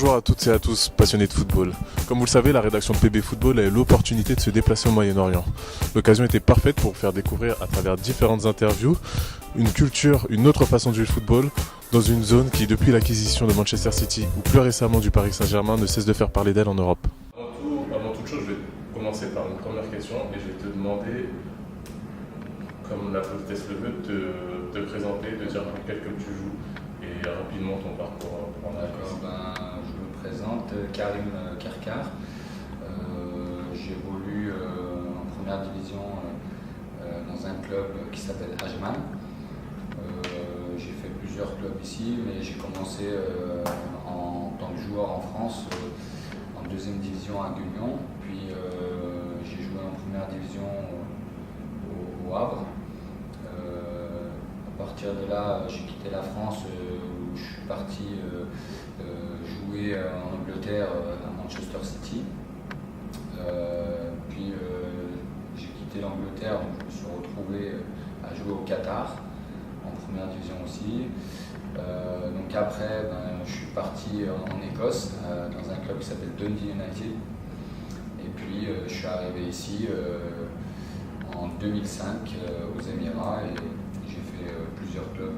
Bonjour à toutes et à tous passionnés de football. Comme vous le savez, la rédaction de PB Football a eu l'opportunité de se déplacer au Moyen-Orient. L'occasion était parfaite pour faire découvrir à travers différentes interviews une culture, une autre façon de jouer le football dans une zone qui, depuis l'acquisition de Manchester City ou plus récemment du Paris Saint-Germain, ne cesse de faire parler d'elle en Europe. Avant toute chose, je vais commencer par une première question et je vais te demander, comme la politesse le veut, de te présenter, de dire dans quel club tu joues et rapidement ton parcours. D'accord, je me présente, Karim Karkar. J'évolue en première division dans un club qui s'appelle Ajman. J'ai fait plusieurs clubs ici, mais j'ai commencé en tant que joueur en France, en deuxième division à Guignon. Puis j'ai joué en première division au Havre. À partir de là, j'ai quitté la France où je suis parti jouer en Angleterre à Manchester City. Puis j'ai quitté l'Angleterre, donc je me suis retrouvé à jouer au Qatar, en première division aussi. Donc après, je suis parti en Écosse, dans un club qui s'appelle Dundee United. Et puis je suis arrivé ici en 2005 aux Émirats et j'ai fait plusieurs clubs,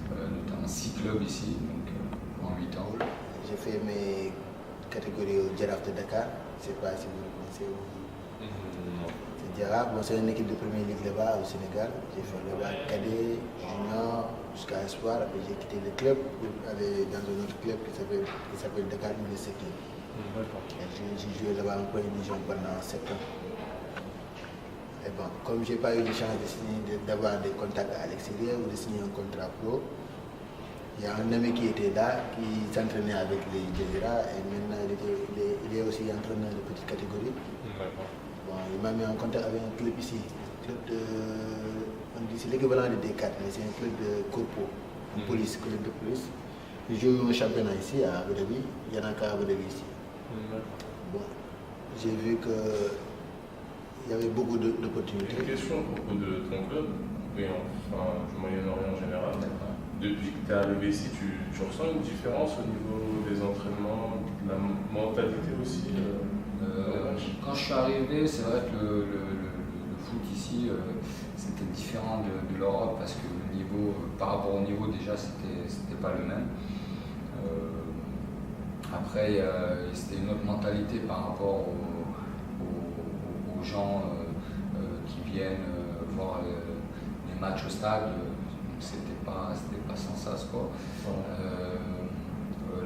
notamment 6 clubs ici, donc en 8 ans. J'ai fait mes catégories au Giraffe de Dakar, je ne sais pas si vous le connaissez. C'est Giraffe, c'est une équipe de première ligue là-bas au Sénégal. J'ai fait là-bas cadet, junior, jusqu'à espoir. Après j'ai quitté le club pour aller dans un autre club qui s'appelle Dakar Université Club. J'ai joué là-bas en première division pendant 7 ans. Et bon, comme je n'ai pas eu de chance d'avoir des contacts à l'extérieur ou de signer un contrat pro, il y a un ami qui était là, qui s'entraînait avec les Généra et maintenant il est aussi entraîneur de petite catégorie. Bon, il m'a mis en contact avec un club ici, c'est l'équivalent de D4, mais c'est un club de corpo, police, club de police. Je joue un championnat ici à Abu Dhabi, il y en a qu'à Abu Dhabi ici. Bon, j'ai vu qu'il y avait beaucoup d'opportunités. Une question à propos de ton club, et enfin du Moyen-Orient en général. Depuis que tu es arrivé ici, tu ressens une différence au niveau des entraînements, de la mentalité aussi Quand je suis arrivé, c'est vrai que le foot ici, c'était différent de l'Europe parce que le niveau, par rapport au niveau déjà, c'était pas le même. Après, c'était une autre mentalité par rapport aux gens qui viennent voir les matchs au stade. C'était pas sans sas quoi.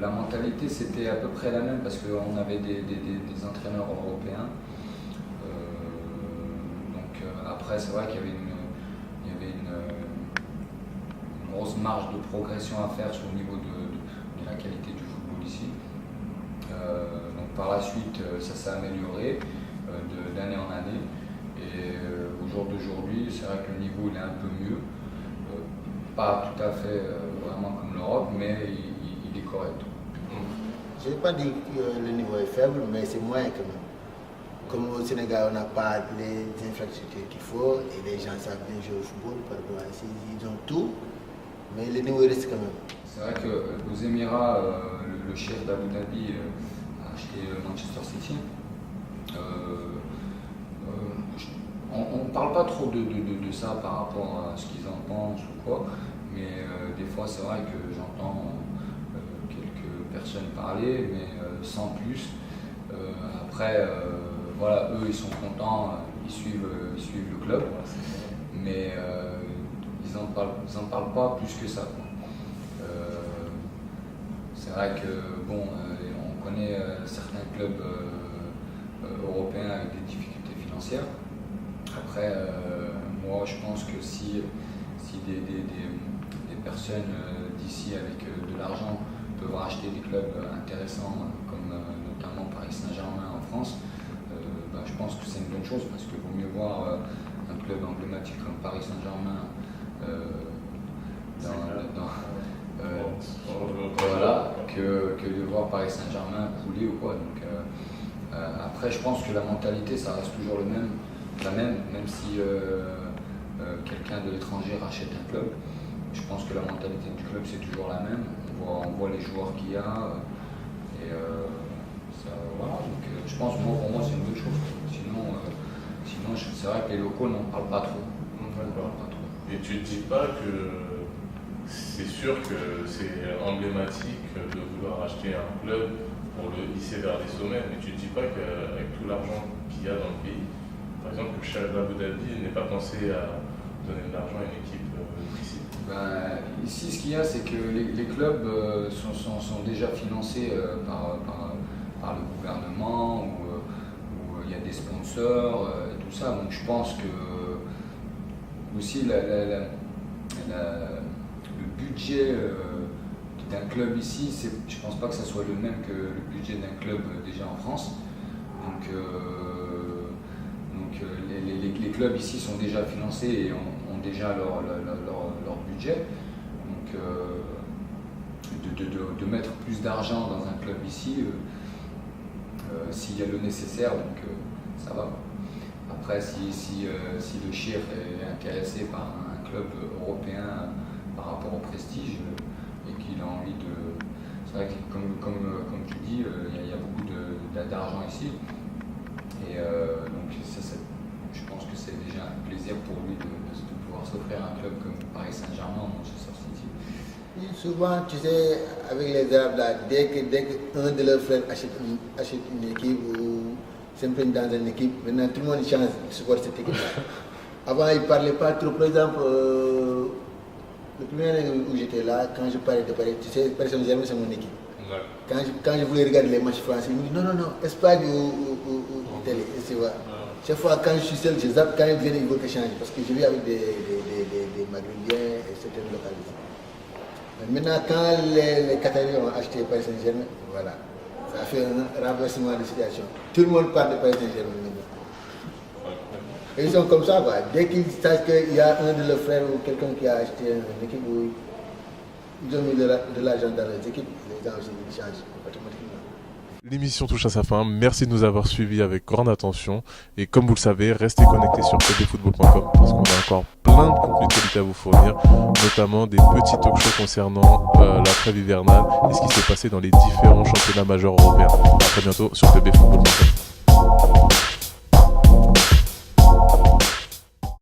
La mentalité c'était à peu près la même parce qu'on avait des entraîneurs européens. Après c'est vrai qu'il y avait une grosse marge de progression à faire sur le niveau de la qualité du football ici. Donc par la suite ça s'est amélioré d'année en année et au jour d'aujourd'hui c'est vrai que le niveau il est un peu mieux. Pas tout à fait vraiment comme l'Europe, mais il est correct. Je n'ai pas dit que le niveau est faible, mais c'est moins quand même. Comme au Sénégal, on n'a pas les infrastructures qu'il faut et les gens savent bien jouer au football. Par rapport à ici, ils ont tout, mais le niveau reste quand même. C'est vrai qu'aux Émirats, le chef d'Abu Dhabi a acheté Manchester City. On ne parle pas trop de ça par rapport à ce qu'ils en pensent ou quoi, mais des fois c'est vrai que j'entends quelques personnes parler, mais sans plus. Après, voilà, eux ils sont contents, ils suivent le club, mais ils en parlent pas plus que ça. C'est vrai que bon, on connaît certains clubs européens avec des difficultés financières. Après, moi je pense que si des personnes d'ici avec de l'argent peuvent racheter des clubs intéressants comme notamment Paris Saint-Germain en France, je pense que c'est une bonne chose parce qu'il vaut mieux voir un club emblématique comme Paris Saint-Germain voilà, que de voir Paris Saint-Germain couler ou quoi. Donc, après je pense que la mentalité ça reste toujours la même si quelqu'un de l'étranger rachète un club. Je pense que la mentalité du club c'est toujours la même. On voit les joueurs qu'il y a, Et voilà, donc je pense pour moi c'est une bonne chose. Sinon c'est vrai que les locaux n'en parlent pas trop. Et tu te dis pas que c'est sûr que c'est emblématique de vouloir acheter un club pour le hisser vers les sommets, mais tu te dis pas qu'avec tout l'argent qu'il y a dans le pays, par exemple, le Shah d'Abu Dhabi n'est pas pensé à donner de l'argent à une équipe ici. Ici, ce qu'il y a, c'est que les clubs sont déjà financés par le gouvernement, où il y a des sponsors, tout ça. Donc je pense que aussi le budget d'un club ici, je ne pense pas que ce soit le même que le budget d'un club déjà en France. Donc les clubs ici sont déjà financés et ont déjà leur budget. Donc de mettre plus d'argent dans un club ici, s'il y a le nécessaire, donc ça va. Après, si le Shir est intéressé par un club européen par rapport au prestige et qu'il a envie de... C'est vrai que comme tu dis, il y a beaucoup d'argent ici. Et donc je pense que c'est déjà un plaisir pour lui de pouvoir s'offrir un club comme Paris Saint-Germain ou Manchester City. Et souvent, tu sais, avec les Arabes, là, dès qu'un de leurs frères achète une équipe ou s'imprègne dans une équipe, maintenant tout le monde change de supporter cette équipe-là. Avant, ils ne parlaient pas trop. Par exemple, le premier année où j'étais là, quand je parlais de Paris, tu sais, Paris Saint-Germain, c'est mon équipe. Quand je voulais regarder les matchs français, ils me disent non, Espagne ou télé, tu vois. Chaque fois, quand je suis seul, je zappe, quand ils viennent, ils veulent que je change. Parce que je vis avec des Maghrébiens et certaines localités. Maintenant, quand les Qataris ont acheté Paris Saint-Germain, voilà, ça a fait un renversement de situation. Tout le monde parle de Paris Saint-Germain maintenant. Et ils sont comme ça, quoi. Dès qu'ils savent qu'il y a un de leurs frères ou quelqu'un qui a acheté une équipe où ils ont mis de l'argent dans les équipes, les gens aussi ils changent automatiquement. L'émission touche à sa fin. Merci de nous avoir suivis avec grande attention. Et comme vous le savez, restez connectés sur pbfootball.com parce qu'on a encore plein de contenu de qualité à vous fournir, notamment des petits talk-shows concernant la trêve hivernale et ce qui s'est passé dans les différents championnats majeurs européens. À très bientôt sur pbfootball.com.